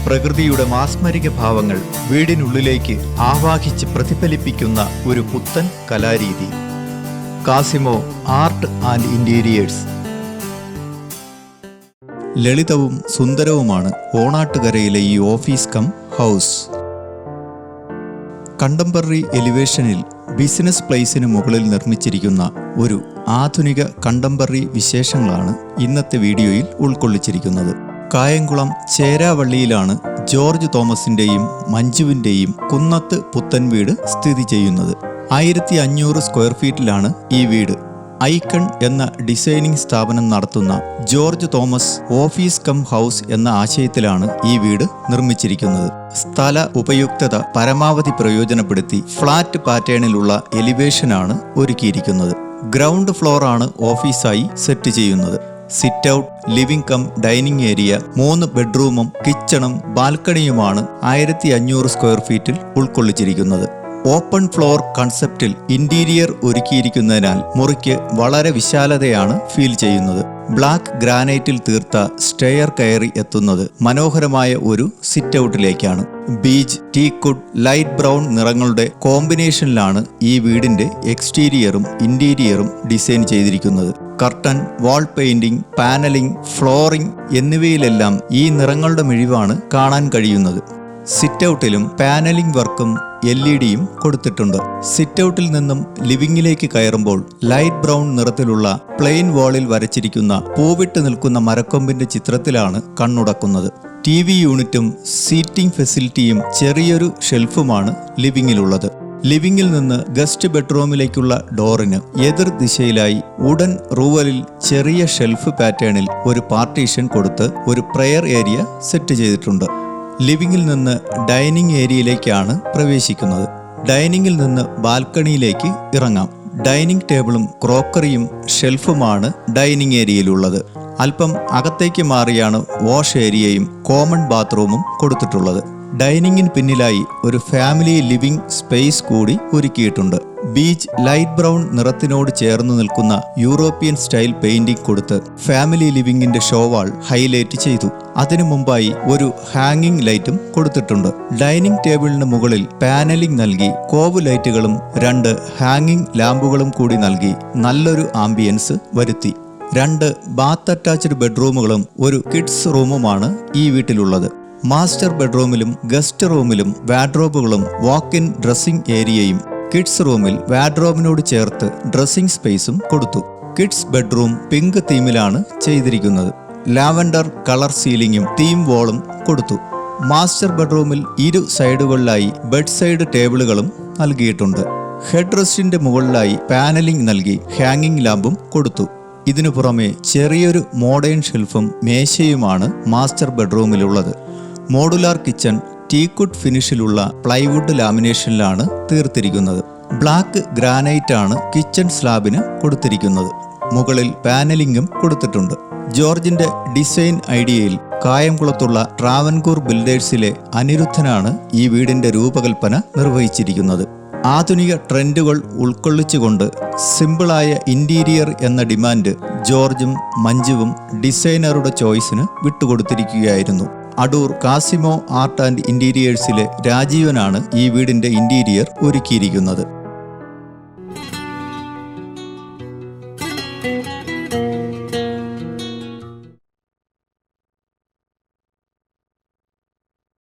പ്രകൃതിയുടെ മാസ്മരിക ഭാവങ്ങൾ വീടിനുള്ളിലേക്ക് ആവാഹിച്ച് പ്രതിഫലിപ്പിക്കുന്ന ഒരു പുത്തൻ കലാരീതി. Casimo art and interiors. ലളിതവും സുന്ദരവുമാണ് ഓണാട്ടുകരയിലെ ഈ ഓഫീസ് കം ഹൗസ്. കണ്ടംപററി എലിവേഷനിൽ ബിസിനസ് പ്ലേസിന് മുകളിൽ നിർമ്മിച്ചിരിക്കുന്ന ഒരു ആധുനിക കണ്ടംപററി വിശേഷങ്ങളാണ് ഇന്നത്തെ വീഡിയോയിൽ ഉൾക്കൊള്ളിച്ചിരിക്കുന്നത്. കായംകുളം ചേരാവള്ളിയിലാണ് ജോർജ് തോമസിന്റെയും മഞ്ജുവിന്റെയും കുന്നത്ത് പുത്തൻ വീട് സ്ഥിതി ചെയ്യുന്നത്. 1500 സ്ക്വയർ ഫീറ്റിലാണ് ഈ വീട്. ഐക്കൺ എന്ന ഡിസൈനിങ് സ്ഥാപനം നടത്തുന്ന George Thomas office cum house എന്ന ആശയത്തിലാണ് ഈ വീട് നിർമ്മിച്ചിരിക്കുന്നത്. സ്ഥല ഉപയുക്തത പരമാവധി പ്രയോജനപ്പെടുത്തി ഫ്ലാറ്റ് പാറ്റേണിലുള്ള എലിവേഷനാണ് ഒരുക്കിയിരിക്കുന്നത്. ഗ്രൗണ്ട് ഫ്ലോറാണ് ഓഫീസായി സെറ്റ് ചെയ്യുന്നത്. Sit out, living come dining area, 3 ബെഡ്റൂമും കിച്ചണും ബാൽക്കണിയുമാണ് 1500 സ്ക്വയർ ഫീറ്റിൽ ഉൾക്കൊള്ളിച്ചിരിക്കുന്നത്. ഓപ്പൺ ഫ്ലോർ കൺസെപ്റ്റിൽ ഇന്റീരിയർ ഒരുക്കിയിരിക്കുന്നതിനാൽ മുറിക്ക് വളരെ വിശാലതയാണ് ഫീൽ ചെയ്യുന്നത്. ബ്ലാക്ക് ഗ്രാനൈറ്റിൽ തീർത്ത സ്റ്റെയർ കയറി എത്തുന്നത് മനോഹരമായ ഒരു സിറ്റ് ഔട്ടിലേക്കാണ്. ബീച്ച്, ടീക്കുഡ്, ലൈറ്റ് ബ്രൗൺ നിറങ്ങളുടെ കോമ്പിനേഷനിലാണ് ഈ വീടിന്റെ എക്സ്റ്റീരിയറും ഇന്റീരിയറും ഡിസൈൻ ചെയ്തിരിക്കുന്നത്. Curtain, wall painting, panelling, flooring എന്നിവയിലെല്ലാം ഈ നിറങ്ങളുടെ മിഴിവാണ് കാണാൻ കഴിയുന്നത്. സിറ്റ് ഔട്ടിലും പാനലിംഗ് വർക്കും LED-യും കൊടുത്തിട്ടുണ്ട്. സിറ്റ് ഔട്ടിൽ നിന്നും ലിവിംഗിലേക്ക് കയറുമ്പോൾ ലൈറ്റ് ബ്രൗൺ നിറത്തിലുള്ള പ്ലെയിൻ വാളിൽ വരച്ചിരിക്കുന്ന പൂവിട്ട് നിൽക്കുന്ന മരക്കൊമ്പിന്റെ ചിത്രത്തിലാണ് കണ്ണുടക്കുന്നത്. TV യൂണിറ്റും സീറ്റിംഗ് ഫെസിലിറ്റിയും ചെറിയൊരു ഷെൽഫുമാണ് ലിവിംഗിലുള്ളത്. ലിവിംഗിൽ നിന്ന് ഗസ്റ്റ് ബെഡ്റൂമിലേക്കുള്ള ഡോറിന് എതിർ ദിശയിലായി വുഡൻ റൂവലിൽ ചെറിയ ഷെൽഫ് പാറ്റേണിൽ ഒരു പാർട്ടീഷൻ കൊടുത്ത് ഒരു പ്രെയർ ഏരിയ സെറ്റ് ചെയ്തിട്ടുണ്ട്. ലിവിംഗിൽ നിന്ന് ഡൈനിങ് ഏരിയയിലേക്കാണ് പ്രവേശിക്കുന്നത്. ഡൈനിങ്ങിൽ നിന്ന് ബാൽക്കണിയിലേക്ക് ഇറങ്ങാം. ഡൈനിങ് ടേബിളും ക്രോക്കറിയും ഷെൽഫുമാണ് ഡൈനിങ് ഏരിയയിലുള്ളത്. അല്പം അകത്തേക്ക് മാറിയാണ് വാഷ് ഏരിയയും കോമൺ ബാത്റൂമും കൊടുത്തിട്ടുള്ളത്. ഡൈനിങ്ങിന് പിന്നിലായി ഒരു ഫാമിലി ലിവിംഗ് സ്പേസ് കൂടി ഒരുക്കിയിട്ടുണ്ട്. ബീച്ച് ലൈറ്റ് ബ്രൗൺ നിറത്തിനോട് ചേർന്ന് നിൽക്കുന്ന യൂറോപ്യൻ സ്റ്റൈൽ പെയിന്റിംഗ് കൊടുത്ത് ഫാമിലി ലിവിംഗിന്റെ ഷോവാൾ ഹൈലൈറ്റ് ചെയ്തു. അതിനു മുമ്പായി ഒരു ഹാങ്ങിങ് ലൈറ്റും കൊടുത്തിട്ടുണ്ട്. ഡൈനിങ് ടേബിളിന് മുകളിൽ പാനലിംഗ് നൽകി കോവ് ലൈറ്റുകളും 2 ഹാങ്ങിങ് ലാമ്പുകളും കൂടി നൽകി നല്ലൊരു ആംബിയൻസ് വരുത്തി. 2 ബാത്ത് അറ്റാച്ച്ഡ് ബെഡ്റൂമുകളും ഒരു കിഡ്സ് റൂമുമാണ് ഈ വീട്ടിലുള്ളത്. മാസ്റ്റർ ബെഡ്റൂമിലും ഗസ്റ്റ് റൂമിലും വാർഡ്രോബുകളും വാക്ക് ഇൻ ഡ്രസ്സിംഗ് ഏരിയയും, കിഡ്സ് റൂമിൽ വാർഡ്രോബിനോട് ചേർത്ത് ഡ്രസ്സിംഗ് സ്പേസും കൊടുത്തു. കിഡ്സ് ബെഡ്റൂം പിങ്ക് തീമിലാണ് ചെയ്തിരിക്കുന്നത്. ലാവൻഡർ കളർ സീലിംഗും തീം വാളും കൊടുത്തു. മാസ്റ്റർ ബെഡ്റൂമിൽ 2 സൈഡുകളിലായി ബെഡ് സൈഡ് ടേബിളുകളും നൽകിയിട്ടുണ്ട്. ഹെഡ് റെസ്റ്റിന്റെ മുകളിലായി പാനലിംഗ് നൽകി ഹാങ്ങിങ് ലാമ്പും കൊടുത്തു. ഇതിനു പുറമെ ചെറിയൊരു മോഡേൺ ഷെൽഫും മേശയുമാണ് മാസ്റ്റർ ബെഡ്റൂമിലുള്ളത്. മോഡുലാർ കിച്ചൺ ടീക്കുഡ് ഫിനിഷിലുള്ള പ്ലൈവുഡ് ലാമിനേഷനിലാണ് തീർത്തിരിക്കുന്നത്. ബ്ലാക്ക് ഗ്രാനൈറ്റ് ആണ് കിച്ചൺ സ്ലാബിന് കൊടുത്തിരിക്കുന്നത്. മുകളിൽ പാനലിംഗും കൊടുത്തിട്ടുണ്ട്. ജോർജിന്റെ ഡിസൈൻ ഐഡിയയിൽ കായംകുളത്തുള്ള ട്രാവൻകൂർ ബിൽഡേഴ്സിലെ അനിരുദ്ധനാണ് ഈ വീടിന്റെ രൂപകൽപ്പന നിർവഹിച്ചിരിക്കുന്നത്. ആധുനിക ട്രെൻഡുകൾ ഉൾക്കൊള്ളിച്ചുകൊണ്ട് സിമ്പിളായ ഇന്റീരിയർ എന്ന ഡിമാൻഡ് ജോർജും മഞ്ജുവും ഡിസൈനറുടെ ചോയ്സിന് വിട്ടുകൊടുത്തിരിക്കുകയായിരുന്നു. അടൂർ കാസിമോ ആർട്ട് ആൻഡ് ഇന്റീരിയേഴ്സിലെ രാജീവനാണ് ഈ വീടിന്റെ ഇന്റീരിയർ ഒരുക്കിയിരിക്കുന്നത്.